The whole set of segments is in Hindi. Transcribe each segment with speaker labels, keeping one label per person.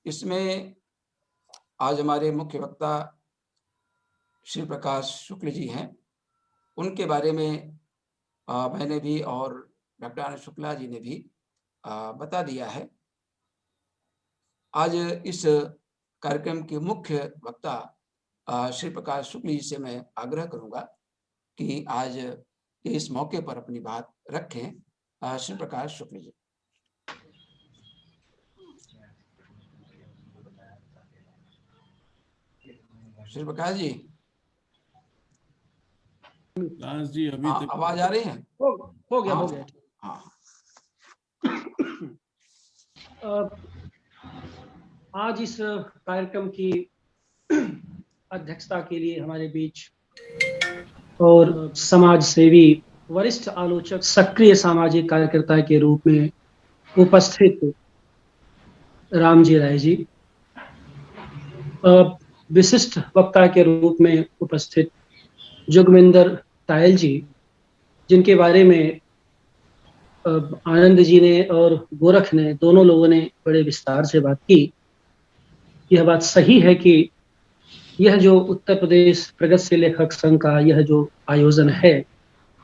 Speaker 1: इसमें आज हमारे मुख्य वक्ता श्री प्रकाश शुक्ल जी हैं। उनके बारे में मैंने भी और डॉक्टर आनंद शुक्ला जी ने भी बता दिया है। आज इस कार्यक्रम के मुख्य वक्ता श्री प्रकाश शुक्ल जी से मैं आग्रह करूंगा कि आज इस मौके पर अपनी बात रखें। श्री प्रकाश शुक्ल जी। श्री प्रकाश जी।
Speaker 2: जी अभी तक
Speaker 1: आवाज आ रही है?
Speaker 3: हो गया हो गया।
Speaker 1: हाँ।
Speaker 3: आज इस कार्यक्रम की अध्यक्षता के लिए हमारे बीच और समाज सेवी, वरिष्ठ आलोचक, सक्रिय सामाजिक कार्यकर्ता के रूप में उपस्थित रामजी राय जी, विशिष्ट वक्ता के रूप में उपस्थित जोगमेंद्र तायल जी, जिनके बारे में आनंद जी ने और गोरख ने, दोनों लोगों ने बड़े विस्तार से बात की। यह बात सही है कि यह जो उत्तर प्रदेश प्रगतिशील लेखक संघ का यह जो आयोजन है,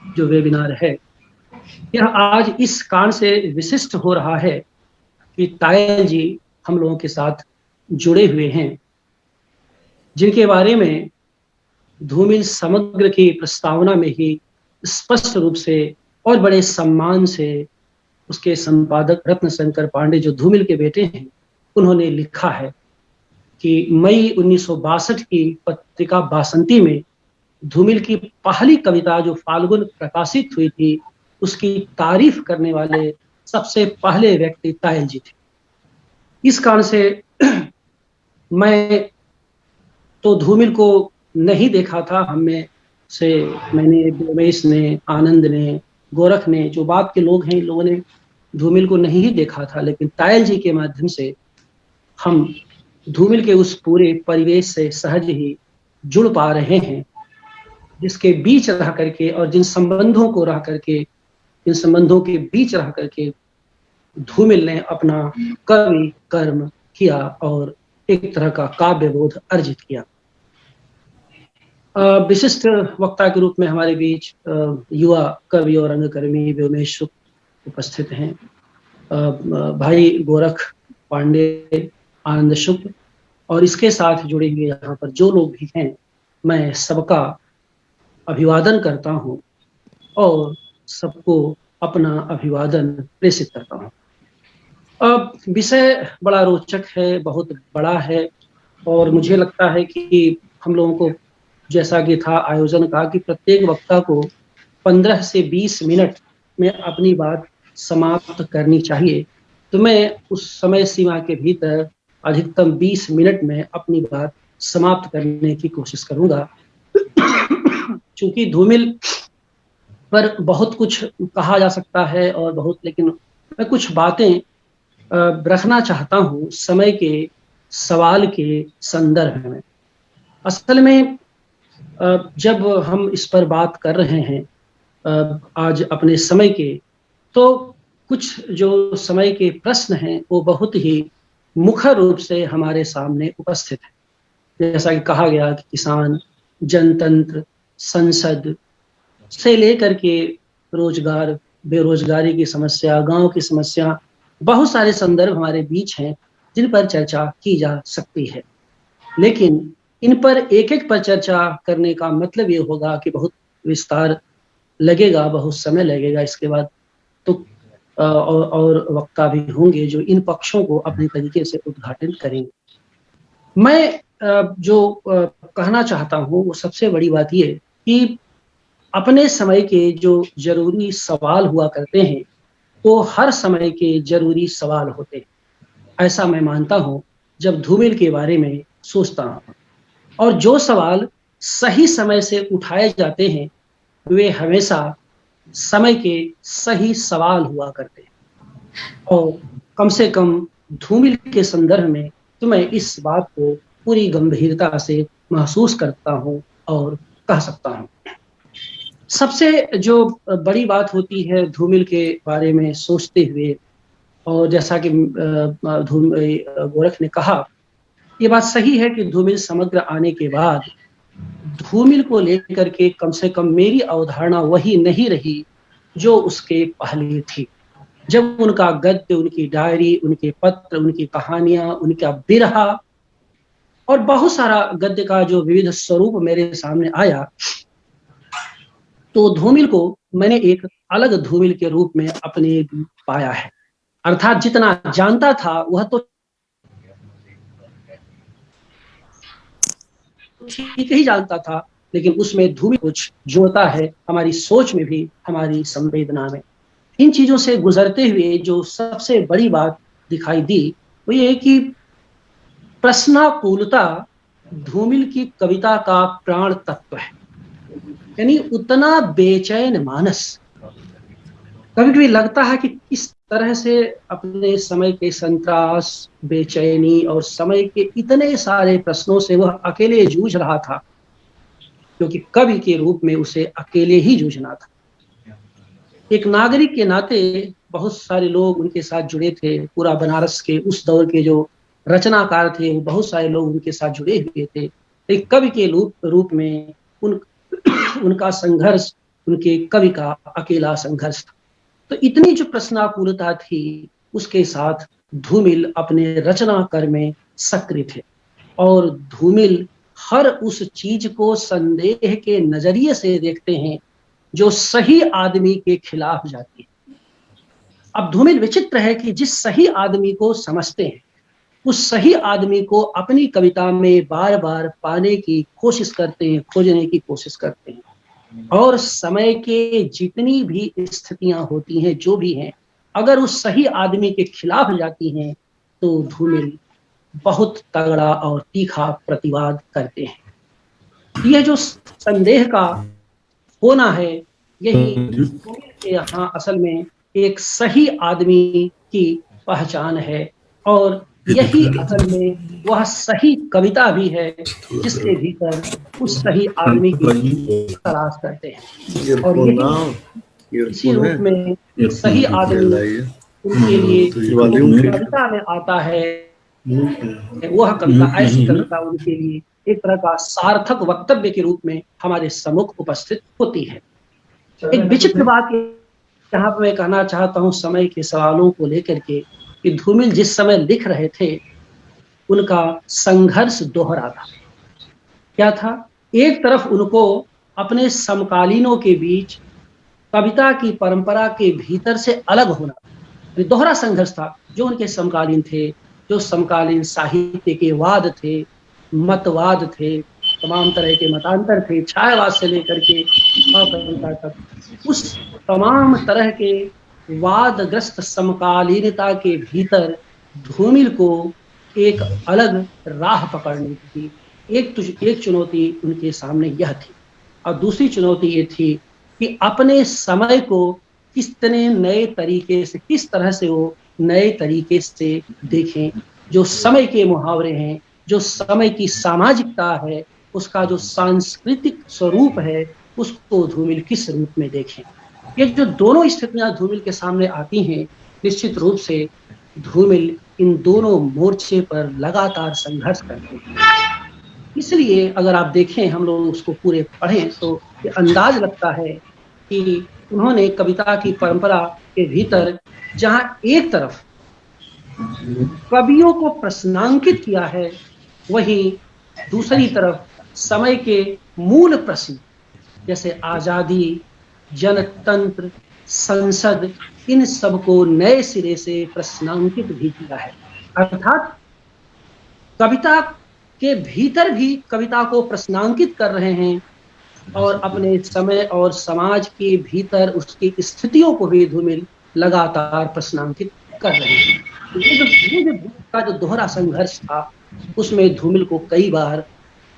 Speaker 3: जो वेबिनार है, यह आज इस कारण से विशिष्ट हो रहा है कि तायल जी हम लोगों के साथ जुड़े हुए हैं, जिनके बारे में धूमिल समग्र की प्रस्तावना में ही स्पष्ट रूप से और बड़े सम्मान से उसके संपादक रत्न शंकर पांडे, जो धूमिल के बेटे हैं, उन्होंने लिखा है कि मई 1962 की पत्रिका बासंती में धूमिल की पहली कविता जो फाल्गुन प्रकाशित हुई थी, उसकी तारीफ करने वाले सबसे पहले व्यक्ति तायल जी थे। इस कारण से मैं तो धूमिल को नहीं देखा था, हम में से मैंने, उमेश ने, आनंद ने, गोरख ने, जो बात के लोग हैं, इन लोगों ने धूमिल को नहीं ही देखा था, लेकिन तायल जी के माध्यम से हम धूमिल के उस पूरे परिवेश से सहज ही जुड़ पा रहे हैं, जिसके बीच रह करके और जिन संबंधों को रह करके, इन संबंधों के बीच रह करके धूमिल ने अपना कवि कर्म किया और एक तरह का काव्य बोध अर्जित किया। विशिष्ट वक्ता के रूप में हमारे बीच युवा कवि और रंगकर्मी व्योमेश शुक्ल उपस्थित हैं। भाई गोरख पांडे, आनंद शुक्ल, और इसके साथ जुड़े हुए यहाँ पर जो लोग भी हैं, मैं सबका अभिवादन करता हूँ और सबको अपना अभिवादन प्रेषित करता हूँ। अब विषय बड़ा रोचक है, बहुत बड़ा है, और मुझे लगता है कि हम लोगों को, जैसा कि था आयोजन का, कि प्रत्येक वक्ता को 15 से 20 मिनट में अपनी बात समाप्त करनी चाहिए। तो मैं उस समय सीमा के भीतर अधिकतम 20 मिनट में अपनी बात समाप्त करने की कोशिश करूंगा। चूंकि धूमिल पर बहुत कुछ कहा जा सकता है और बहुत, लेकिन मैं कुछ बातें रखना चाहता हूं समय के सवाल के संदर्भ में। असल में जब हम इस पर बात कर रहे हैं आज अपने समय के, तो कुछ जो समय के प्रश्न हैं वो बहुत ही मुखर रूप से हमारे सामने उपस्थित है। जैसा कि कहा गया कि किसान, जनतंत्र, संसद से लेकर के रोजगार, बेरोजगारी की समस्या, गांव की समस्या, बहुत सारे संदर्भ हमारे बीच हैं जिन पर चर्चा की जा सकती है। लेकिन इन पर एक एक पर चर्चा करने का मतलब ये होगा कि बहुत विस्तार लगेगा, बहुत समय लगेगा। इसके बाद तो और वक्ता भी होंगे जो इन पक्षों को अपने तरीके से उद्घाटन करेंगे। मैं जो कहना चाहता हूँ वो सबसे बड़ी बात ये कि अपने समय के जो जरूरी सवाल हुआ करते हैं वो हर समय के जरूरी सवाल होते हैं, ऐसा मैं मानता हूँ जब धूमिल के बारे में सोचता हूँ। और जो सवाल सही समय से उठाए जाते हैं वे हमेशा समय के सही सवाल हुआ करते हैं। और कम से कम धूमिल के संदर्भ में तो मैं इस बात को पूरी गंभीरता से महसूस करता हूँ और कह सकता हूँ। सबसे जो बड़ी बात होती है धूमिल के बारे में सोचते हुए, और जैसा कि गोरख ने कहा, ये बात सही है कि धूमिल समग्र आने के बाद धूमिल को लेकर के कम से कम मेरी अवधारणा वही नहीं रही जो उसके पहले थी। जब उनका गद्य, उनकी डायरी, उनके पत्र, उनकी कहानियां, उनका बिरहा और बहुत सारा गद्य का जो विविध स्वरूप मेरे सामने आया, तो धूमिल को मैंने एक अलग धूमिल के रूप में अपने पाया है। अर्थात जितना जानता था वह तो ठीक ही जानता था, लेकिन उसमें धूमिल कुछ जोड़ता है हमारी सोच में भी, हमारी संवेदना में। इन चीजों से गुजरते हुए जो सबसे बड़ी बात दिखाई दी वो ये कि प्रश्नाकुलता धूमिल की कविता का प्राण तत्व है। यानी उतना बेचैन मानस, कभी कभी लगता है कि किस तरह से अपने समय के संतरास, बेचैनी और समय के इतने सारे प्रश्नों से वह अकेले जूझ रहा था, क्योंकि कवि के रूप में उसे अकेले ही जूझना था। एक नागरिक के नाते बहुत सारे लोग उनके साथ जुड़े थे। पूरा बनारस के उस दौर के जो रचनाकार थे वो बहुत सारे लोग उनके साथ जुड़े हुए थे। एक कवि के रूप में उनका संघर्ष, उनके कवि का अकेला संघर्ष था। तो इतनी जो प्रश्नाकुलता थी उसके साथ धूमिल अपने रचनाकार में सक्रिय थे, और धूमिल हर उस चीज को संदेह के नजरिए से देखते हैं जो सही आदमी के खिलाफ जाती है। अब धूमिल विचित्र है कि जिस सही आदमी को समझते हैं उस सही आदमी को अपनी कविता में बार बार पाने की कोशिश करते हैं, खोजने की कोशिश करते हैं, और समय के जितनी भी स्थितियां होती हैं, जो भी हैं, अगर उस सही आदमी के खिलाफ जाती हैं तो धूमिल बहुत तगड़ा और तीखा प्रतिवाद करते हैं। यह जो संदेह का होना है, यही धूमिल के यहाँ असल में एक सही आदमी की पहचान है, और यही असल में वह सही कविता भी है जिसके भीतर उस सही आदमी की तलाश करते हैं। और यही इसी रूप में एक सही आदमी उनके लिए कविता में आता है, वह कविता, ऐसी कविता उनके लिए एक तरह का सार्थक वक्तव्य के रूप में हमारे सम्मुख उपस्थित होती है। एक विचित्र बात यहाँ पर मैं कहना चाहता हूँ समय के सवालों को लेकर के, कि धूमिल जिस समय लिख रहे थे उनका संघर्ष दोहरा था। क्या था? एक तरफ उनको अपने समकालीनों के बीच कविता की परंपरा के भीतर से अलग होना, दोहरा संघर्ष था। जो उनके समकालीन थे, जो समकालीन साहित्य के वाद थे, मतवाद थे, तमाम तरह के मतांतर थे, छायावाद से लेकर के कविता तक, उस तमाम तरह के वादग्रस्त समकालीनता के भीतर धूमिल को एक अलग राह पकड़नी थी। एक चुनौती उनके सामने यह थी, और दूसरी चुनौती ये थी कि अपने समय को किस तरह से वो नए तरीके से देखें। जो समय के मुहावरे हैं, जो समय की सामाजिकता है, उसका जो सांस्कृतिक स्वरूप है, उसको धूमिल किस रूप में देखें। ये जो दोनों स्थितियां धूमिल के सामने आती हैं, निश्चित रूप से धूमिल इन दोनों मोर्चे पर लगातार संघर्ष करते हैं। इसलिए अगर आप देखें, हम लोग उसको पूरे पढ़ें, तो ये अंदाज लगता है कि उन्होंने कविता की परंपरा के भीतर जहां एक तरफ कवियों को प्रश्नांकित किया है, वहीं दूसरी तरफ समय के मूल प्रश्न जैसे आजादी, जनतंत्र, संसद, इन सब को नए सिरे से प्रश्नांकित भी किया है। अर्थात कविता के भीतर भी कविता को प्रश्नांकित कर रहे हैं, और अपने समय और समाज के भीतर उसकी स्थितियों को भी धूमिल लगातार प्रश्नांकित कर रहे हैं। ये जो दोहरा संघर्ष था, उसमें धूमिल को कई बार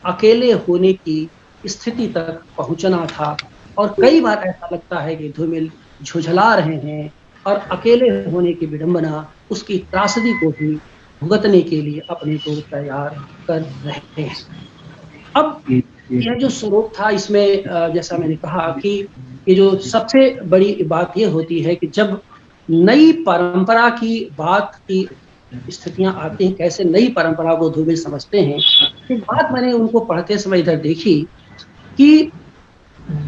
Speaker 3: अकेले होने की स्थिति तक पहुंचना था, और कई बार ऐसा लगता है कि धूमिल झुझला रहे हैं और अकेले होने की विडंबना, उसकी त्रासदी को भी भुगतने के लिए अपने को तैयार कर रहे हैं। अब यह जो स्वरूप था, इसमें जैसा मैंने कहा कि ये जो सबसे बड़ी बात ये होती है कि जब नई परंपरा की बात की स्थितियां आती हैं, कैसे नई परंपरा को धूमिल समझते हैं। एक बात मैंने उनको पढ़ते समय इधर देखी कि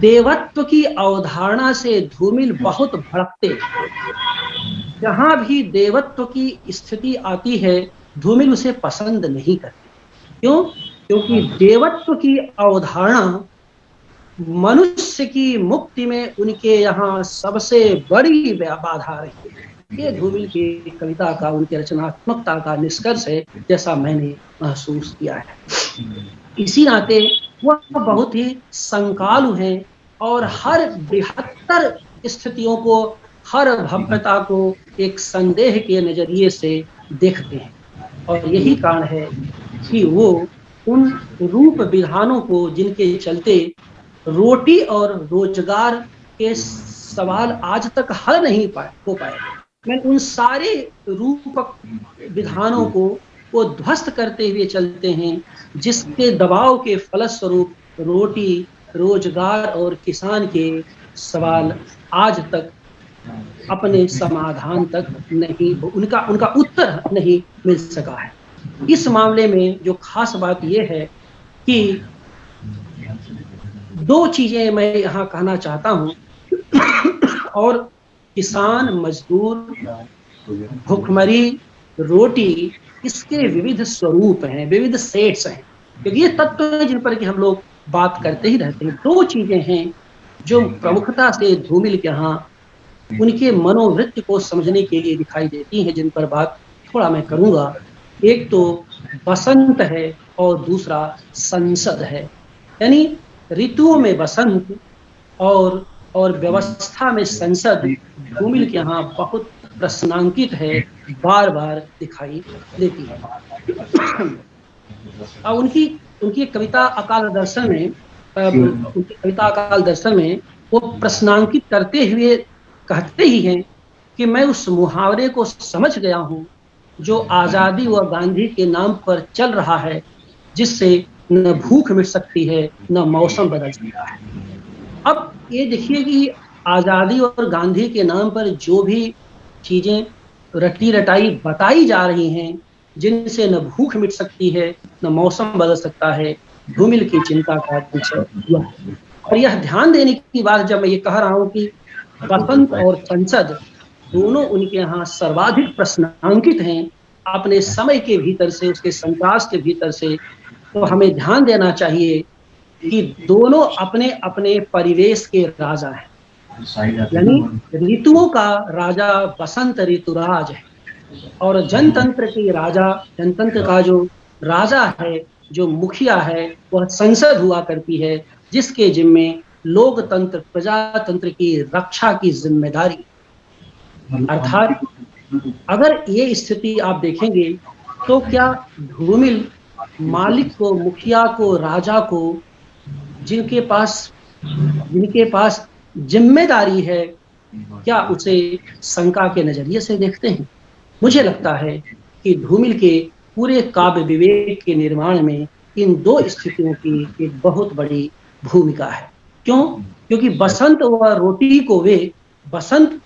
Speaker 3: देवत्व की अवधारणा से धूमिल बहुत भड़कते हैं। जहां भी देवत्व की स्थिति आती है धूमिल उसे पसंद नहीं करते। क्यों? क्योंकि देवत्व की अवधारणा मनुष्य की मुक्ति में उनके यहाँ सबसे बड़ी बाधा रही है। ये धूमिल की कविता का, उनकी रचनात्मकता का निष्कर्ष है, जैसा मैंने महसूस किया है। इसी नाते वह बहुत ही संकालु हैं और हर बृहत्तर स्थितियों को, हर भव्यता को एक संदेह के नजरिए से देखते हैं। और यही कारण है कि वो उन रूप विधानों को जिनके चलते रोटी और रोजगार के सवाल आज तक हल नहीं हो पाए, मैं उन सारे रूपक विधानों को वो ध्वस्त करते हुए चलते हैं, जिसके दबाव के फलस्वरूप रोटी, रोजगार और किसान के सवाल आज तक अपने समाधान तक नहीं, उनका उत्तर नहीं मिल सका है। इस मामले में जो खास बात यह है कि दो चीजें मैं यहाँ कहना चाहता हूँ और किसान, मजदूर, भूखमरी, रोटी, इसके विविध स्वरूप हैं, विविध सेट्स हैं, क्योंकि ये तत्व हैं जिन पर कि हम लोग बात करते ही रहते हैं। दो चीजें हैं जो प्रमुखता से धूमिल के यहाँ उनके मनोवृत्ति को समझने के लिए दिखाई देती हैं, जिन पर बात थोड़ा मैं करूंगा। एक तो बसंत है और दूसरा संसद है, यानी ऋतुओं में बसंत और व्यवस्था में संसद धूमिल के यहाँ बहुत प्रश्नांकित है, बार बार दिखाई देती है। और उनकी कविता अकाल दर्शन में, उनकी कविता अकाल दर्शन में वो प्रश्नांकित करते हुए कहते ही हैं कि मैं उस मुहावरे को समझ गया हूँ जो आजादी व गांधी के नाम पर चल रहा है, जिससे न भूख मिट सकती है न मौसम बदल सकता है। अब ये देखिए कि आजादी और गांधी के नाम पर जो भी चीजें रटी रटाई बताई जा रही हैं, जिनसे न भूख मिट सकती है न मौसम बदल सकता है, धूमिल की चिंता का विषय यह। और यह ध्यान देने की बात जब मैं ये कह रहा हूँ कि बसंत और संसद दोनों उनके यहाँ सर्वाधिक प्रश्नांकित हैं अपने समय के भीतर से, उसके संकास के भीतर से, तो हमें ध्यान देना चाहिए कि दोनों अपने अपने परिवेश के राजा हैं। यानी ऋतुओं का राजा बसंत ऋतुराज है और जनतंत्र की राजा, जनतंत्र का जो राजा है, जो मुखिया है, वह संसद हुआ करती है, जिसके जिम्मे लोकतंत्र, प्रजातंत्र की रक्षा की जिम्मेदारी। अर्थात अगर ये स्थिति आप देखेंगे तो क्या धूमिल मालिक को, मुखिया को, राजा को, जिनके पास जिम्मेदारी है, क्या उसे शंका के नजरिए से देखते हैं? मुझे लगता है कि धूमिल के पूरे काव्य विवेक के निर्माण में इन दो स्थितियों की एक बहुत बड़ी भूमिका है। क्यों? क्योंकि बसंत व रोटी को वे, बसंत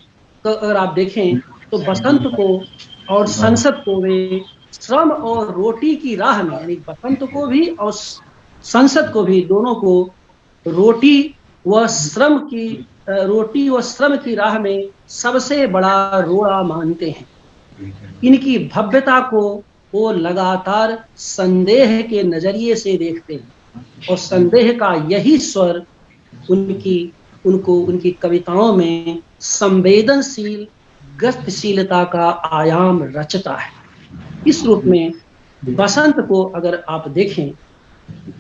Speaker 3: अगर आप देखें तो बसंत को और संसद को वे श्रम और रोटी की राह में, यानी बसंत को भी और संसद को भी, दोनों को रोटी व श्रम की राह में सबसे बड़ा रोड़ा मानते हैं। इनकी भव्यता को वो लगातार संदेह के नजरिए से देखते हैं और संदेह का यही स्वर उनकी कविताओं में संवेदनशील गतिशीलता का आयाम रचता है। इस रूप में बसंत को अगर आप देखें,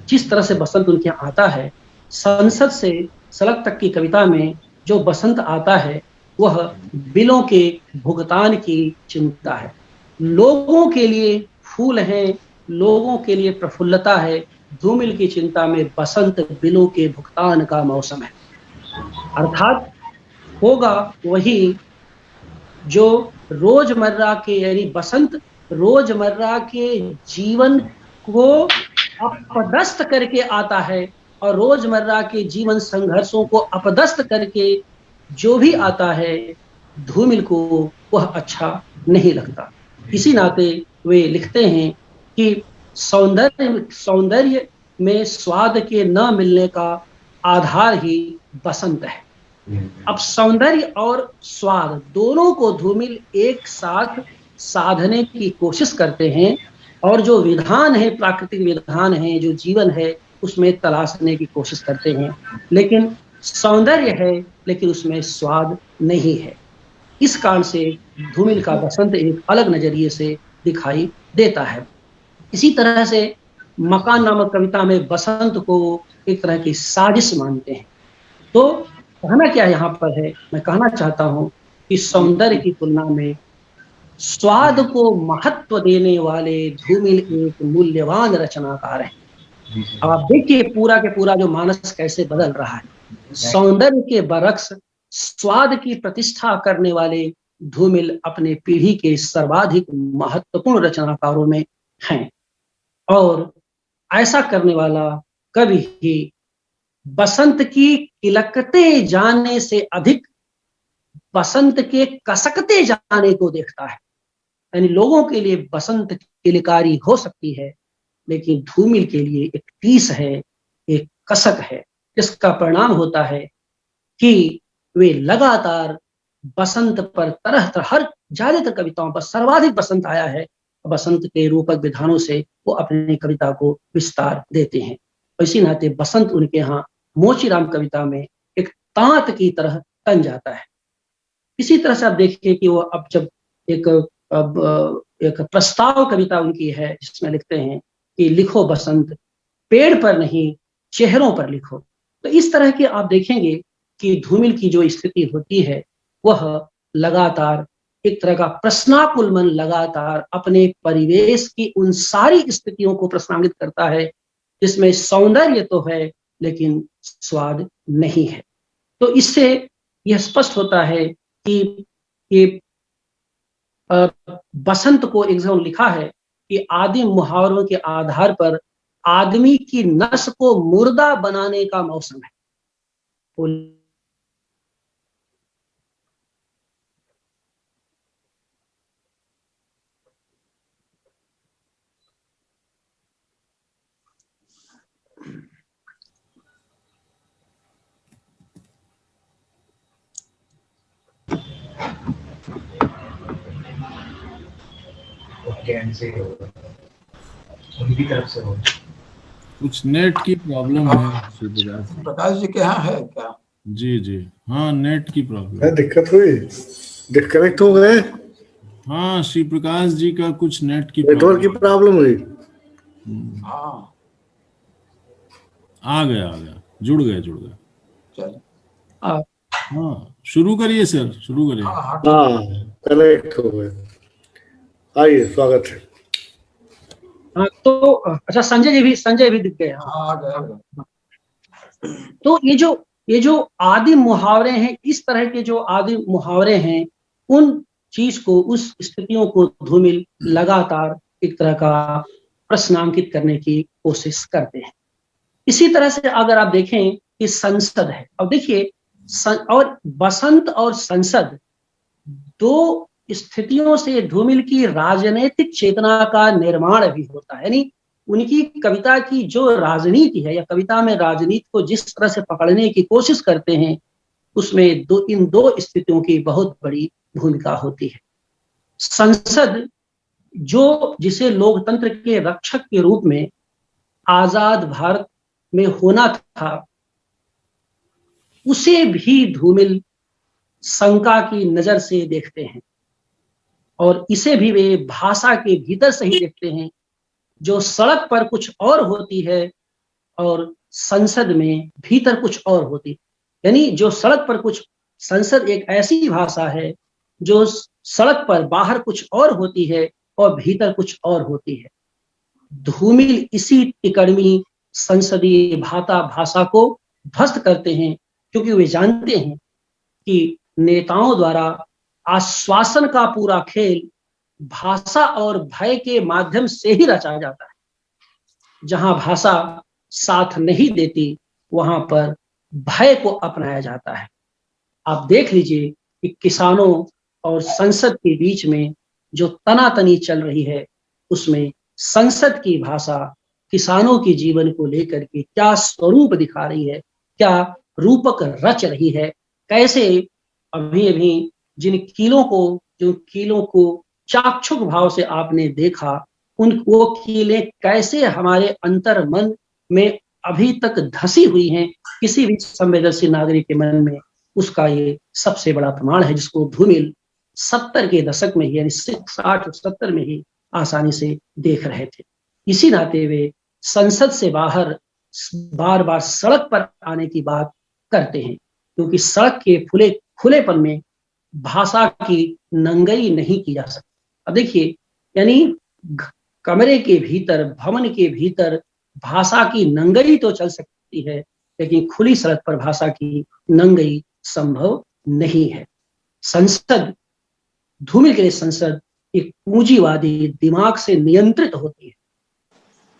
Speaker 3: जिस तरह से बसंत उनके यहाँ आता है, संसद से सलग तक की कविता में जो बसंत आता है वह बिलों के भुगतान की चिंता है। लोगों के लिए फूल हैं, लोगों के लिए प्रफुल्लता है। धूमिल की चिंता में बसंत बिलों के भुगतान का मौसम है। अर्थात होगा वही जो रोजमर्रा के, यानी बसंत रोजमर्रा के जीवन को अपदस्थ करके आता है और रोजमर्रा के जीवन संघर्षों को अपदस्थ करके जो भी आता है, धूमिल को वह अच्छा नहीं लगता। इसी नाते वे लिखते हैं कि सौंदर्य में स्वाद के न मिलने का आधार ही बसंत है। अब सौंदर्य और स्वाद दोनों को धूमिल एक साथ साधने की कोशिश करते हैं, और जो विधान है, प्राकृतिक विधान है, जो जीवन है, उसमें तलाशने की कोशिश करते हैं। लेकिन सौंदर्य है, लेकिन उसमें स्वाद नहीं है। इस कारण से धूमिल का बसंत एक अलग नजरिए से दिखाई देता है। इसी तरह से मकान नामक कविता में बसंत को एक तरह की साजिश मानते हैं। तो कहना क्या यहाँ पर है, मैं कहना चाहता हूँ कि सौंदर्य की तुलना में स्वाद को महत्व देने वाले धूमिल एक मूल्यवान रचनाकार हैं। अब आप देखिए पूरा के पूरा जो मानस कैसे बदल रहा है। सौंदर्य के बरक्स स्वाद की प्रतिष्ठा करने वाले धूमिल अपने पीढ़ी के सर्वाधिक महत्वपूर्ण रचनाकारों में हैं, और ऐसा करने वाला कभी ही बसंत की किलकते जाने से अधिक बसंत के कसकते जाने को देखता है। यानी लोगों के लिए बसंत किलकारी हो सकती है, लेकिन धूमिल के लिए एक टीस है, एक कसक है, जिसका परिणाम होता है कि वे लगातार बसंत पर तरह तरह, हर ज्यादातर कविताओं पर सर्वाधिक बसंत आया है, बसंत के रूपक विधानों से वो अपनी कविता को विस्तार देते हैं। और इसी नाते बसंत उनके यहाँ मोचीराम कविता में एक तांत की तरह तन जाता है। इसी तरह से आप देखिए कि वो अब जब एक प्रस्ताव कविता उनकी है, जिसमें लिखते हैं कि लिखो बसंत पेड़ पर नहीं चेहरों पर लिखो। तो इस तरह के आप देखेंगे कि धूमिल की जो स्थिति होती है, वह लगातार एक तरह का प्रश्नाकुल मन लगातार अपने परिवेश की उन सारी स्थितियों को प्रश्नांकित करता है, जिसमें सौंदर्य तो है लेकिन स्वाद नहीं है। तो इससे यह स्पष्ट होता है कि बसंत को एक जगह लिखा है कि आदिम मुहावरों के आधार पर आदमी की नस को मुर्दा बनाने का मौसम है।
Speaker 4: उनकी तरफ से हो
Speaker 2: कुछ नेट की प्रॉब्लम है
Speaker 1: प्रकाश जी के यहाँ है क्या?
Speaker 2: जी जी हाँ, नेट की प्रॉब्लम
Speaker 4: है, दिक्कत हुई, डिस्कनेक्ट हो गए।
Speaker 2: हाँ, श्री प्रकाश जी का कुछ नेट की
Speaker 4: नेटवर्क की प्रॉब्लम हुई।
Speaker 1: हाँ,
Speaker 2: आ गया जुड़ गए
Speaker 1: चलिए
Speaker 2: हाँ, शुरू करिए सर, शुरू करिए।
Speaker 4: हाँ, कनेक्ट हो गए। आइए, स्वागत है।
Speaker 3: हाँ, तो अच्छा, संजय भी दिख गए।
Speaker 1: हाँ,
Speaker 3: तो ये जो आदि मुहावरे हैं, इस तरह के जो आदि मुहावरे हैं, उन चीज को, उस स्थितियों को धूमिल लगातार एक तरह का प्रश्नांकित करने की कोशिश करते हैं। इसी तरह से अगर आप देखें कि संसद है, अब देखिए और बसंत और संसद दो स्थितियों से धूमिल की राजनीतिक चेतना का निर्माण भी होता है। यानी उनकी कविता की जो राजनीति है, या कविता में राजनीति को जिस तरह से पकड़ने की कोशिश करते हैं, उसमें इन दो स्थितियों की बहुत बड़ी भूमिका होती है। संसद जिसे लोकतंत्र के रक्षक के रूप में आजाद भारत में होना था, उसे भी धूमिल शंका की नजर से देखते हैं, और इसे भी वे भाषा के भीतर से ही देखते हैं। जो सड़क पर कुछ और होती है और संसद में भीतर कुछ और होती, यानी जो सड़क पर कुछ, संसद एक ऐसी भाषा है जो सड़क पर बाहर कुछ और होती है और भीतर कुछ और होती है। धूमिल इसी तिकड़मी संसदीय भाषा को ध्वस्त करते हैं, क्योंकि वे जानते हैं कि नेताओं द्वारा आश्वासन का पूरा खेल भाषा और भय के माध्यम से ही रचा जाता है। जहां भाषा साथ नहीं देती, वहां पर भय को अपनाया जाता है। आप देख लीजिए कि किसानों और संसद के बीच में जो तनातनी चल रही है, उसमें संसद की भाषा किसानों के जीवन को लेकर के क्या स्वरूप दिखा रही है, क्या रूपक रच रही है, कैसे अभी अभी जिन कीलों को चाक्षुष भाव से आपने देखा, वो कीलें कैसे हमारे अंतर मन में अभी तक धसी हुई हैं, किसी भी संवेदनशील नागरिक के मन में, उसका ये सबसे बड़ा प्रमाण है, जिसको धूमिल 70 के दशक में ही, यानी 60 और 70 में ही आसानी से देख रहे थे। इसी नाते वे संसद से बाहर बार बार सड़क पर आने की बात करते हैं, क्योंकि सड़क के खुलेपन में भाषा की नंगई नहीं की जा सकती। अब देखिए, यानी कमरे के भीतर, भवन के भीतर भाषा की नंगई तो चल सकती है, लेकिन खुली सड़क पर भाषा की नंगई संभव नहीं है। संसद, धूमिल के लिए संसद एक पूंजीवादी दिमाग से नियंत्रित होती है,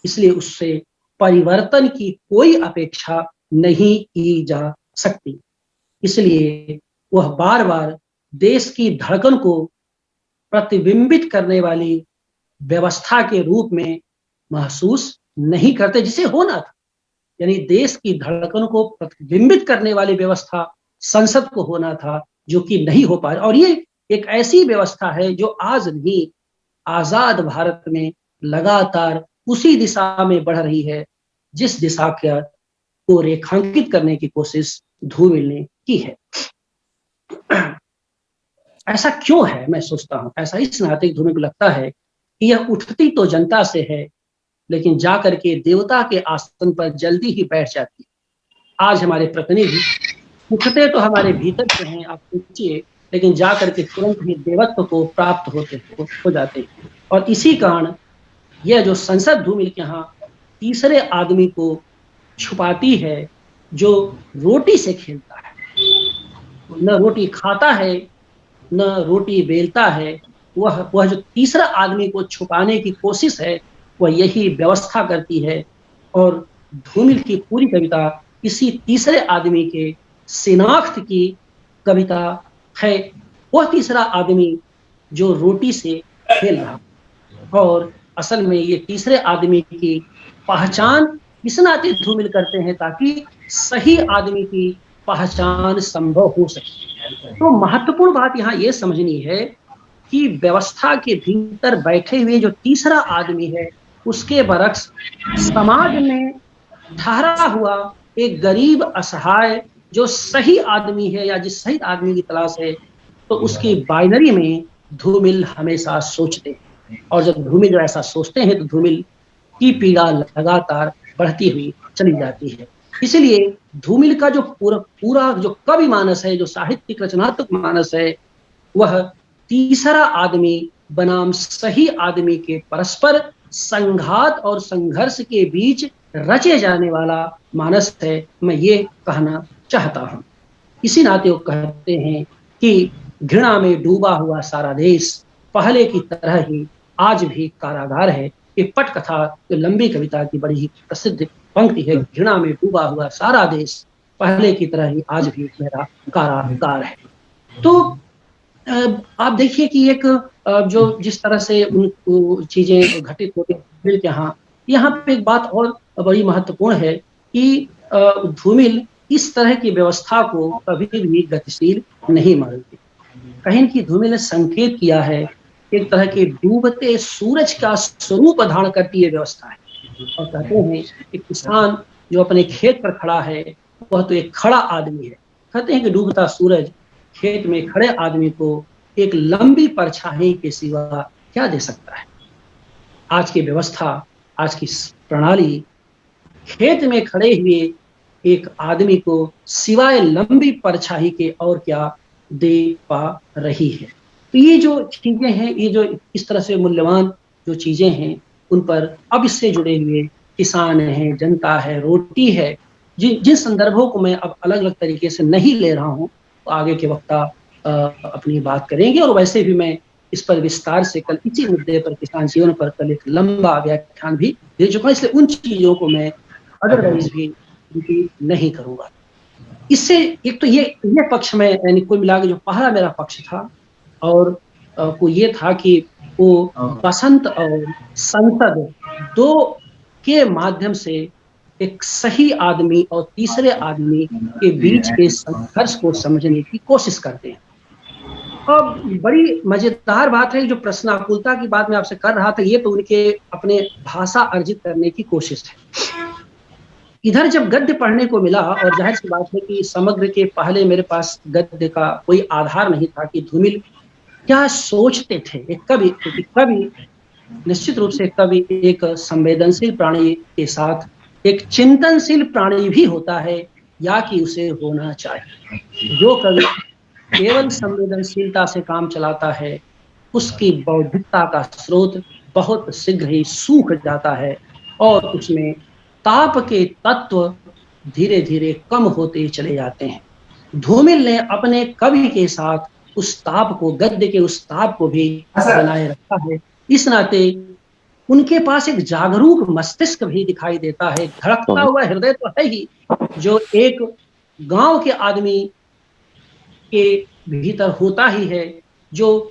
Speaker 3: इसलिए उससे परिवर्तन की कोई अपेक्षा नहीं की जा सकती। इसलिए वह बार बार देश की धड़कन को प्रतिबिंबित करने वाली व्यवस्था के रूप में महसूस नहीं करते, जिसे होना था। यानी देश की धड़कन को प्रतिबिंबित करने वाली व्यवस्था संसद को होना था, जो कि नहीं हो पा रहा। और ये एक ऐसी व्यवस्था है जो आज भी आजाद भारत में लगातार उसी दिशा में बढ़ रही है, जिस दिशा को रेखांकित करने की कोशिश धूमिल ने की है। ऐसा क्यों है, मैं सोचता हूं, ऐसा इस नाते धूमिल को लगता है कि यह उठती तो जनता से है, लेकिन जाकर के देवता के आसन पर जल्दी ही बैठ जाती है। आज हमारे प्रतिनिधि उठते तो हमारे भीतर से हैं, आप पूछिए, लेकिन जाकर के तुरंत ही देवत्व को प्राप्त हो जाते हैं। और इसी कारण यह जो संसद धूमिल के यहाँ तीसरे आदमी को छुपाती है, जो रोटी से खेलता है, न रोटी खाता है न रोटी बेलता है, वह जो तीसरा आदमी को छुपाने की कोशिश है, वह यही व्यवस्था करती है। और धूमिल की पूरी कविता इसी तीसरे आदमी के शिनाख्त की कविता है। वह तीसरा आदमी जो रोटी से खेल रहा, और असल में ये तीसरे आदमी की पहचान इस नाते धूमिल करते हैं ताकि सही आदमी की पहचान संभव हो सके। तो महत्वपूर्ण बात यहाँ ये समझनी है कि व्यवस्था के भीतर बैठे हुए जो तीसरा आदमी है, उसके बरक्स समाज में ठहरा हुआ एक गरीब असहाय जो सही आदमी है या जिस सही आदमी की तलाश है, तो उसकी बाइनरी में धूमिल हमेशा सोचते हैं। और जब धूमिल जो ऐसा सोचते हैं, तो धूमिल की पीड़ा लगातार बढ़ती हुई चली जाती है। इसलिए धूमिल का जो पूरा जो कवि मानस है, जो साहित्यिक रचनात्मक मानस है, वह तीसरा आदमी बनाम सही आदमी के परस्पर संघात और संघर्ष के बीच रचे जाने वाला मानस है, मैं ये कहना चाहता हूं। इसी नाते वो कहते हैं कि घृणा में डूबा हुआ सारा देश पहले की तरह ही आज भी कारागार है। ये पटकथा, जो लंबी कविता की बड़ी ही प्रसिद्ध पंक्ति है, घृणा में डूबा हुआ सारा देश पहले की तरह ही आज भी मेरा कारागार है। तो आप देखिए कि एक जो जिस तरह से उन चीजें घटित होती हैं के यहाँ पे एक बात और बड़ी महत्वपूर्ण है कि धूमिल इस तरह की व्यवस्था को कभी भी गतिशील नहीं मानते। कहीं की धूमिल ने संकेत किया है, एक तरह के डूबते सूरज का स्वरूप धारण करती है व्यवस्था है। और कहते हैं कि किसान जो अपने खेत पर खड़ा है, वह तो एक खड़ा आदमी है। कहते हैं कि डूबता सूरज खेत में खड़े आदमी को एक लंबी परछाई के सिवा क्या दे सकता है। आज की व्यवस्था, आज की प्रणाली खेत में खड़े हुए एक आदमी को सिवाय लंबी परछाई के और क्या दे पा रही है। तो ये जो चीजें हैं, ये जो इस तरह से मूल्यवान जो चीजें हैं, उन पर अब इससे जुड़े हुए किसान हैं, जनता है, रोटी है, जिन संदर्भों को मैं अब अलग अलग तरीके से नहीं ले रहा हूँ, तो आगे के वक्ता अपनी बात करेंगे। और वैसे भी मैं इस पर विस्तार से कल इसी मुद्दे पर, किसान जीवन पर, कल एक लंबा व्याख्यान भी दे चुका हूं, इसलिए उन चीजों को मैं अदरवाइज भी नहीं करूंगा। इससे एक तो ये पक्ष में, यानी कुल मिला के जो पहला मेरा पक्ष था, और को ये था कि वो बसंत और संसद दो के माध्यम से एक सही आदमी और तीसरे आदमी के बीच के संघर्ष को समझने की कोशिश करते हैं। अब बड़ी मजेदार बात है, जो प्रश्नाकुलता की बात मैं आपसे कर रहा था, ये तो उनके अपने भाषा अर्जित करने की कोशिश है। इधर जब गद्य पढ़ने को मिला, और जाहिर सी बात है कि समग्र के पहले मेरे पास गद्य का कोई आधार नहीं था कि धूमिल क्या सोचते थे। एक कवि, क्योंकि कवि निश्चित रूप से कवि एक संवेदनशील प्राणी के साथ एक चिंतनशील प्राणी भी होता है, या कि उसे होना चाहिए। जो कवि केवल संवेदनशीलता से काम चलाता है, उसकी बौद्धिकता का स्रोत बहुत शीघ्र ही सूख जाता है, और उसमें ताप के तत्व धीरे धीरे कम होते चले जाते हैं। धूमिल ने अपने कवि के साथ उस ताप को, गद्य के उस ताप को भी बनाए रखा है। इस नाते उनके पास एक जागरूक मस्तिष्क भी दिखाई देता है, धड़कता हुआ हृदय तो है ही, जो एक गांव के आदमी के भीतर होता ही है, जो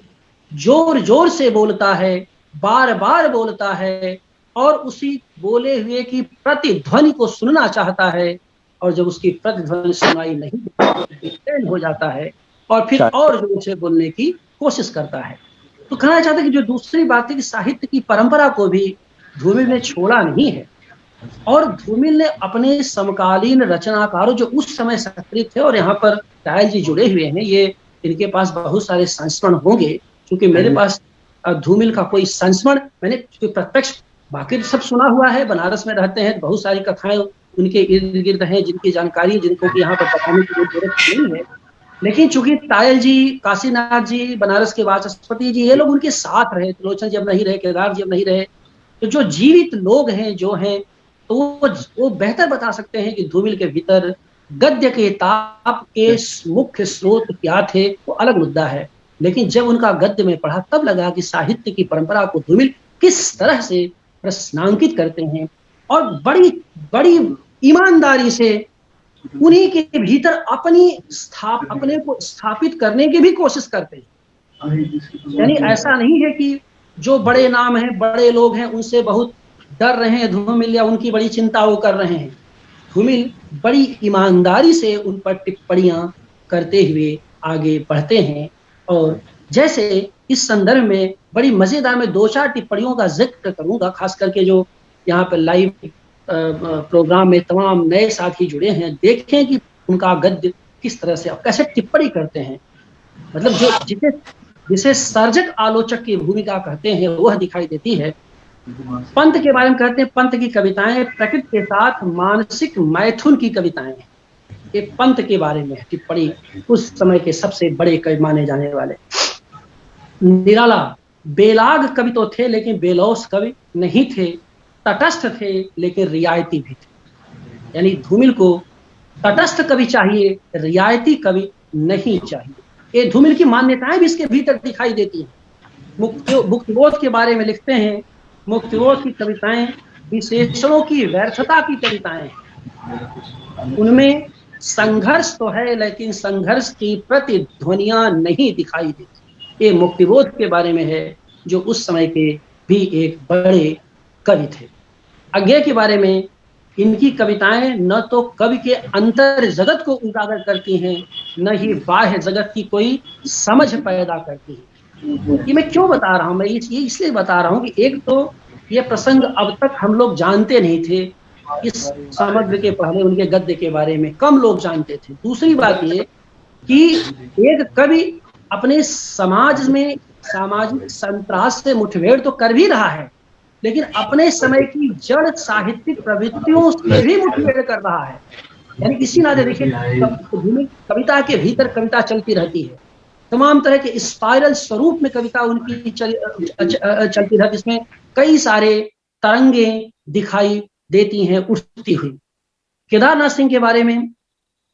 Speaker 3: जोर जोर से बोलता है, बार बार बोलता है, और उसी बोले हुए की प्रतिध्वनि को सुनना चाहता है, और जब उसकी प्रतिध्वनि सुनाई नहीं देती हो जाता है, और फिर और जोर से बोलने की कोशिश करता है। तो कहना चाहता है कि जो दूसरी बात है कि साहित्य की परंपरा को भी धूमिल ने छोड़ा नहीं है, और धूमिल ने अपने समकालीन रचनाकारों जो उस समय सक्रिय थे, और यहाँ पर टायल जी जुड़े हुए हैं, ये इनके पास बहुत सारे संस्मरण होंगे, क्योंकि मेरे पास धूमिल का कोई संस्मरण मैंने प्रत्यक्ष, बाकी सब सुना हुआ है, बनारस में रहते हैं, बहुत सारी कथाएं उनके इर्द गिर्द हैं जिनकी जानकारी, जिनको कि यहाँ पर बताने की जरूरत नहीं है। लेकिन चूंकि टायल जी, काशीनाथ जी, बनारस के वाचस्पति जी, ये लोग उनके साथ रहे, त्रिलोचन जब नहीं रहे, केदार जब नहीं रहे, तो जो जीवित लोग हैं जो हैं, तो वो बेहतर बता सकते हैं कि धूमिल के भीतर गद्य के ताप के मुख्य स्रोत क्या थे। वो अलग मुद्दा है, लेकिन जब उनका गद्य में पढ़ा तब लगा कि साहित्य की परंपरा को धूमिल किस तरह से प्रश्नांकित करते हैं, और बड़ी बड़ी ईमानदारी से उन्हीं के भीतर अपने को स्थापित करने की भी कोशिश करते हैं। यानी ऐसा नहीं है कि जो बड़े नाम हैं, बड़े लोग हैं, उनसे बहुत डर रहे हैं धूमिल, या उनकी बड़ी चिंता वो कर रहे हैं। धूमिल बड़ी ईमानदारी से उन पर टिप्पणियां करते हुए आगे बढ़ते हैं। और जैसे इस संदर्भ में बड़ी मजेदार, मैं 2-4 टिप्पणियों का जिक्र करूंगा, खास करके जो यहाँ पर लाइव प्रोग्राम में तमाम नए साथी जुड़े हैं, देखें कि उनका गद्य किस तरह से, कैसे टिप्पणी करते हैं। मतलब जो जिसे सर्जक आलोचक की भूमिका कहते हैं, वह दिखाई देती है। पंत के बारे में कहते हैं, पंत की कविताएं प्रकृति के साथ मानसिक मैथुन की कविताएं हैं। ये पंत के बारे में टिप्पणी, उस समय के सबसे बड़े कवि माने जाने वाले। निराला, बेलाग कवि तो थे लेकिन बेलौस कवि नहीं थे, तटस्थ थे लेकिन रियायती भी थे। यानी धूमिल को तटस्थ कवि चाहिए, रियायती कवि नहीं चाहिए। ये धूमिल की मान्यताएं भी इसके भीतर दिखाई देती हैं। मुक्तिबोध के बारे में लिखते हैं, मुक्तिबोध की कविताएं विशेषणों की व्यर्थता की कविताएं हैं। उनमें संघर्ष तो है, लेकिन संघर्ष की प्रतिध्वनियां नहीं दिखाई देती। ये मुक्तिबोध के बारे में है, जो उस समय के भी एक बड़े कवि थे। अज्ञेय के बारे में, इनकी कविताएं न तो कवि के अंतर जगत को उजागर करती हैं, न ही बाह्य जगत की कोई समझ पैदा करती है। ये मैं क्यों बता रहा हूँ? मैं ये इसलिए बता रहा हूँ कि एक तो ये प्रसंग अब तक हम लोग जानते नहीं थे, इस समग्र के पहले उनके गद्य के बारे में कम लोग जानते थे। दूसरी बात ये कि एक कवि अपने समाज में सामाजिक संतरास से मुठभेड़ तो कर भी रहा है, लेकिन अपने समय की जड़ साहित्यिक प्रवृत्तियों से भी मुठभेड़ कर रहा है। यानी इसी नाते देखिए, कविता के भीतर कविता चलती रहती है, तमाम तरह के स्पाइरल स्वरूप में कविता उनकी चलती रहती, जिसमें कई सारे तरंगे दिखाई देती हैं उठती हुई। केदारनाथ सिंह के बारे में,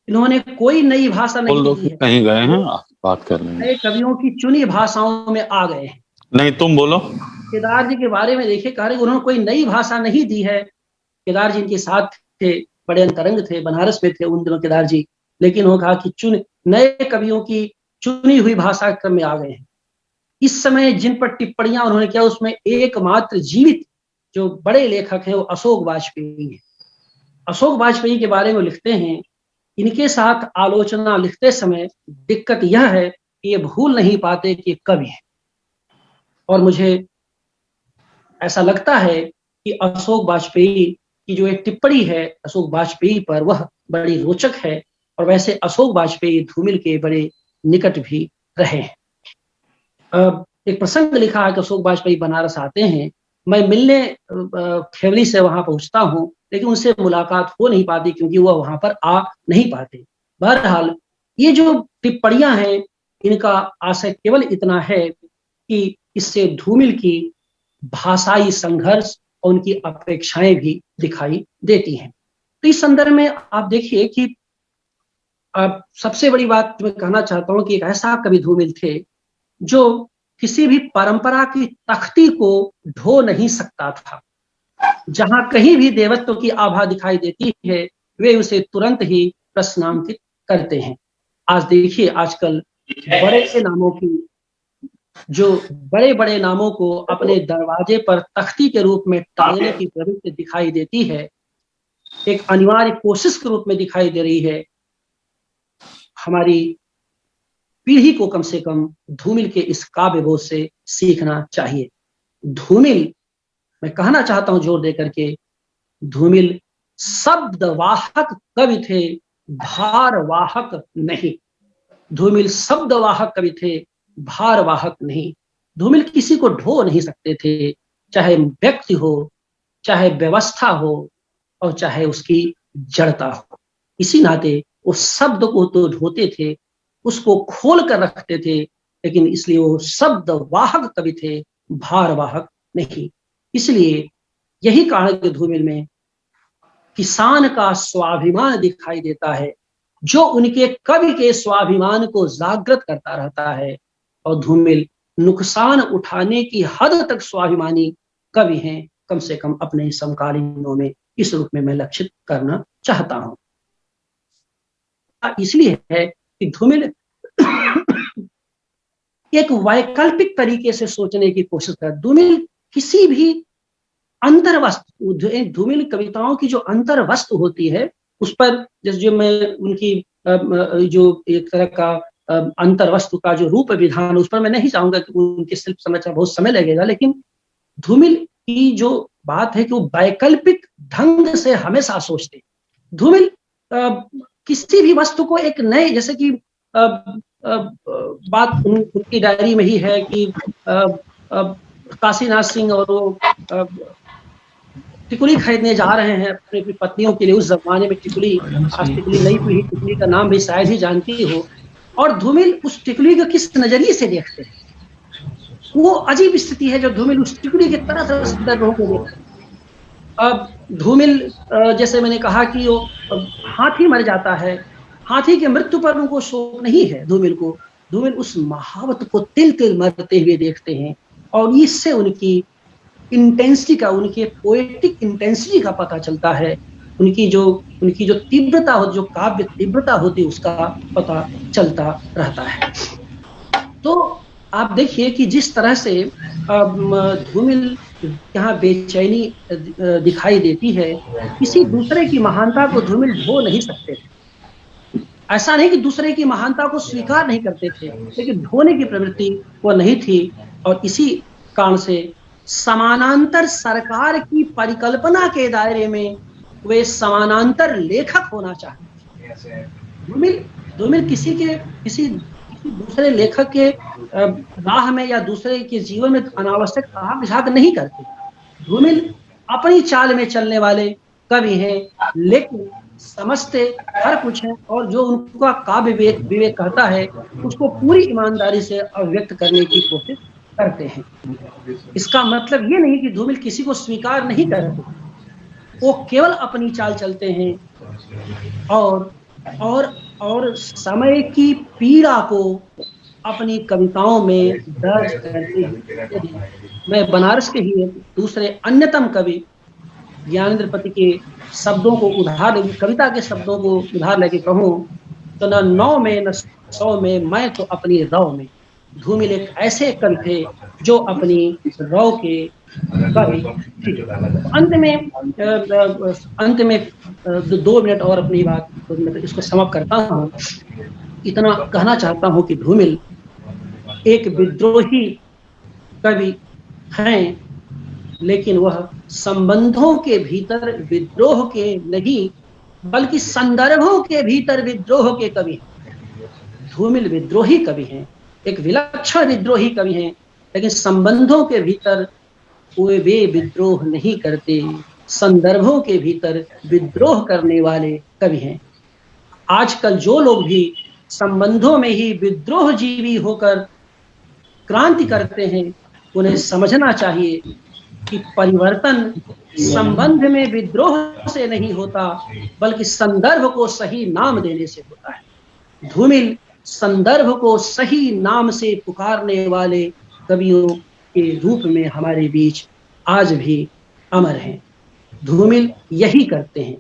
Speaker 3: इन्होंने कोई नई भाषा नहीं दी है,
Speaker 5: कहीं गए हैं बात करने में,
Speaker 3: नए कवियों की चुनी भाषाओं में आ गए हैं।
Speaker 5: नहीं तुम बोलो।
Speaker 3: केदार जी के बारे में देखिए, कह रहे उन्होंने कोई नई भाषा नहीं दी है। केदार जी इनके साथ थे, बड़े अंतरंग थे, बनारस में थे उन दिनों केदार जी, लेकिन वो कहा कि नए कवियों की चुनी हुई भाषा क्रम में आ गए हैं। इस समय जिन पर टिप्पणियां उन्होंने किया उसमें एकमात्र जीवित जो बड़े लेखक हैं वो अशोक वाजपेयी हैं। अशोक वाजपेयी के बारे में लिखते हैं, इनके साथ आलोचना लिखते समय दिक्कत यह है कि ये भूल नहीं पाते कि ये कवि हैं, और मुझे ऐसा लगता है कि अशोक वाजपेयी की जो एक टिप्पणी है अशोक वाजपेयी पर वह बड़ी रोचक है, और वैसे अशोक वाजपेयी धूमिल के बड़े निकट भी रहे हैं। एक प्रसंग लिखा है कि अशोक वाजपेयी बनारस आते हैं, मैं मिलने खेवली से वहां पहुंचता हूं, लेकिन उनसे मुलाकात हो नहीं पाती क्योंकि वह वहां पर आ नहीं पाते। बहरहाल ये जो टिप्पणियां हैं इनका आशय केवल इतना है कि इससे धूमिल की भाषाई संघर्ष और उनकी अपेक्षाएं भी दिखाई देती हैं। तो इस संदर्भ में आप देखिए कि सबसे बड़ी बात मैं कहना चाहता हूं कि एक ऐसा कवि धूमिल थे जो किसी भी परंपरा की तख्ती को ढो नहीं सकता था। जहां कहीं भी देवत्व की आभा दिखाई देती है वे उसे तुरंत ही प्रश्नांकित करते हैं। आज देखिए आजकल बड़े नामों की जो बड़े बड़े नामों को अपने दरवाजे पर तख्ती के रूप में टांगने की प्रवृत्ति दिखाई देती है, एक अनिवार्य कोशिश के रूप में दिखाई दे रही है। हमारी पीढ़ी को कम से कम धूमिल के इस काव्य बोध से सीखना चाहिए। धूमिल, मैं कहना चाहता हूं जोर देकर के, धूमिल शब्दवाहक कवि थे, भारवाहक नहीं। धूमिल शब्दवाहक कवि थे, भारवाहक नहीं। धूमिल किसी को ढो नहीं सकते थे, चाहे व्यक्ति हो, चाहे व्यवस्था हो और चाहे उसकी जड़ता हो। इसी नाते उस शब्द को तो ढोते थे, उसको खोल कर रखते थे, लेकिन इसलिए वो शब्दवाहक कवि थे, भारवाहक नहीं। इसलिए यही कारण कि धूमिल में किसान का स्वाभिमान दिखाई देता है, जो उनके कवि के स्वाभिमान को जागृत करता रहता है। और धूमिल नुकसान उठाने की हद तक स्वाभिमानी कवि हैं, कम से कम अपने समकालीनों में इस रूप में मैं लक्षित करना चाहता हूं। इसलिए है कि धूमिल एक वैकल्पिक तरीके से सोचने की कोशिश कर। धूमिल किसी भी अंतर्वस्तु, धूमिल कविताओं की जो अंतर्वस्तु होती है उस पर, जैसे जो मैं उनकी जो एक तरह का अंतर्वस्तु का जो रूप विधान, उस पर मैं नहीं चाहूंगा कि उनके शिल्प समझना बहुत समय लगेगा, लेकिन धूमिल की जो बात है कि वो वैकल्पिक ढंग से हमेशा सोचते। धूमिल किसी भी वस्तु को एक नए, जैसे कि बात उनकी डायरी में ही है कि काशीनाथ सिंह और वो टिकुली खरीदने जा रहे हैं अपनी पत्नियों के लिए। उस जमाने में टिकुली, आज टिकुली नई पीढ़ी टिकुली का नाम भी शायद ही जानती हो। और धूमिल उस टिकुली को किस नजरिए से देखते हैं, वो अजीब स्थिति है जो धूमिल उस टिकुली के तरह तरह से लोगों को देखते हैं। अब धूमिल, जैसे मैंने कहा कि वो हाथी मर जाता है, हाथी के मृत्यु पर उनको शोक नहीं है धूमिल उस महावत को तिल तिल मरते हुए देखते हैं, और इससे उनकी इंटेंसिटी का, उनके पोएटिक इंटेंसिटी का पता चलता है। उनकी जो तीव्रता होती, जो काव्य तीव्रता होती है, उसका पता चलता रहता है। तो आप देखिए कि जिस तरह से धूमिल यहाँ बेचैनी दिखाई देती है, किसी दूसरे की महानता को धूमिल ढो नहीं सकते थे। ऐसा नहीं कि दूसरे की महानता को स्वीकार नहीं करते थे, लेकिन ढोने की प्रवृत्ति वो नहीं थी। और इसी कारण से समानांतर सरकार की परिकल्पना के दायरे में वे समानांतर लेखक होना चाहते थे। धूमिल किसी दूसरे लेखक के राह में या दूसरे के जीवन में अनावश्यक आग नहीं करते। धूमिल अपनी चाल में चलने वाले कवि हैं, लेकिन समझते हर कुछ है, और जो उनका काव्य विवेक कहता है उसको पूरी ईमानदारी से अभिव्यक्त करने की कोशिश करते हैं। इसका मतलब ये नहीं कि धूमिल किसी को स्वीकार नहीं करते, वो केवल अपनी चाल चलते हैं और समय की पीड़ा को अपनी कविताओं में दर्ज करते हैं। मैं बनारस के ही दूसरे अन्यतम कवि ज्ञानेंद्र पति के शब्दों को कविता के शब्दों को उधार लेके कहूँ तो न 9 में न 100 में, मैं तो अपनी रौ में। धूमिल एक ऐसे कवि थे जो अपनी रौ के कवि थे। अंत में 2 मिनट और अपनी बात मतलब इसको समाप्त करता हूँ। इतना कहना चाहता हूँ कि धूमिल एक विद्रोही कवि हैं, लेकिन वह संबंधों के भीतर विद्रोह के नहीं बल्कि संदर्भों के भीतर विद्रोह के कवि हैं। धूमिल विद्रोही कवि हैं, एक विलक्षण विद्रोही कवि हैं, लेकिन संबंधों के भीतर वे विद्रोह नहीं करते, संदर्भों के भीतर विद्रोह करने वाले कवि हैं। आजकल जो लोग भी संबंधों में ही विद्रोहजीवी होकर क्रांति करते हैं, उन्हें समझना चाहिए कि परिवर्तन संबंध में विद्रोह से नहीं होता, बल्कि संदर्भ को सही नाम देने से होता है। धूमिल संदर्भ को सही नाम से पुकारने वाले कवियों के रूप में हमारे बीच आज भी अमर हैं। धूमिल यही करते हैं।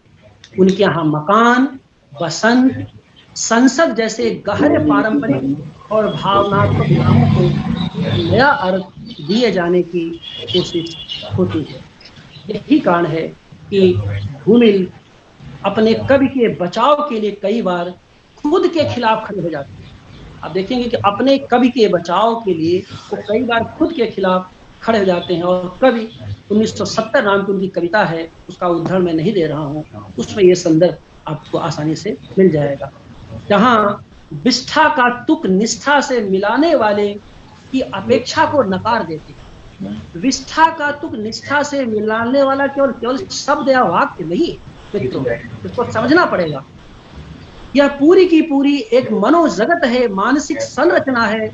Speaker 3: उनके यहाँ मकान, बसंत, संसद जैसे गहरे पारंपरिक और भावनात्मक नामों को नया अर्थ दिए जाने की कोशिश होती है। यही कारण है कि धूमिल अपने कवि के बचाव के लिए कई बार खुद के खिलाफ खड़े हो जाते हैं। आप देखेंगे कि अपने कवि के बचाव के लिए वो कई बार खुद के खिलाफ खड़े हो जाते हैं। और कवि 1970 नाम की उनकी कविता है, उसका उदाहरण मैं नहीं दे रहा हूँ, उसमें ये संदर्भ आपको आसानी से मिल जाएगा, जहाँ विष्ठा का तुक निष्ठा से मिलाने वाले की अपेक्षा को नकार देते हैं। विष्ठा का तुक निष्ठा से मिलाने वाला केवल शब्द या वाक्य नहीं मित्रों, इसको समझना पड़ेगा। यह पूरी की पूरी एक मनोजगत है, मानसिक संरचना है,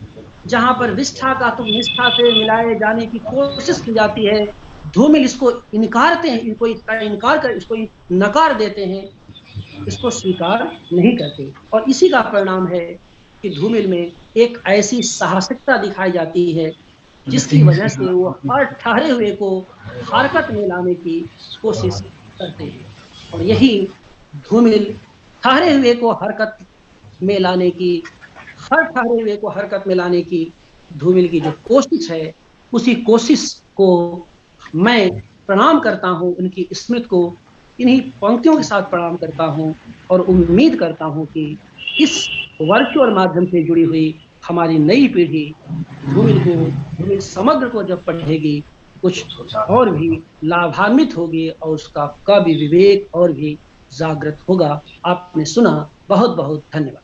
Speaker 3: जहां पर विष्ठा का तुक निष्ठा से मिलाए जाने की कोशिश की जाती है। धूमिल इसको इनकारते हैं, इसको नकार देते हैं, इसको स्वीकार नहीं करते। और इसी का परिणाम है कि धूमिल में एक ऐसी साहसिकता दिखाई जाती है जिसकी वजह से वो हर ठहरे हुए को हरकत में लाने की कोशिश करते हैं। और यही धूमिल ठहरे हुए को हरकत में लाने की, हर ठहरे हुए को हरकत में लाने की धूमिल की जो कोशिश है, उसी कोशिश को मैं प्रणाम करता हूँ, उनकी स्मृति को इन्हीं पंक्तियों के साथ प्रणाम करता हूँ और उम्मीद करता हूँ कि इस वर्चुअल माध्यम से जुड़ी हुई हमारी नई पीढ़ी धूमिल समग्र को जब पढ़ेगी, कुछ और भी लाभान्वित होगी और उसका कवि विवेक और भी जागृत होगा। आपने सुना, बहुत बहुत धन्यवाद।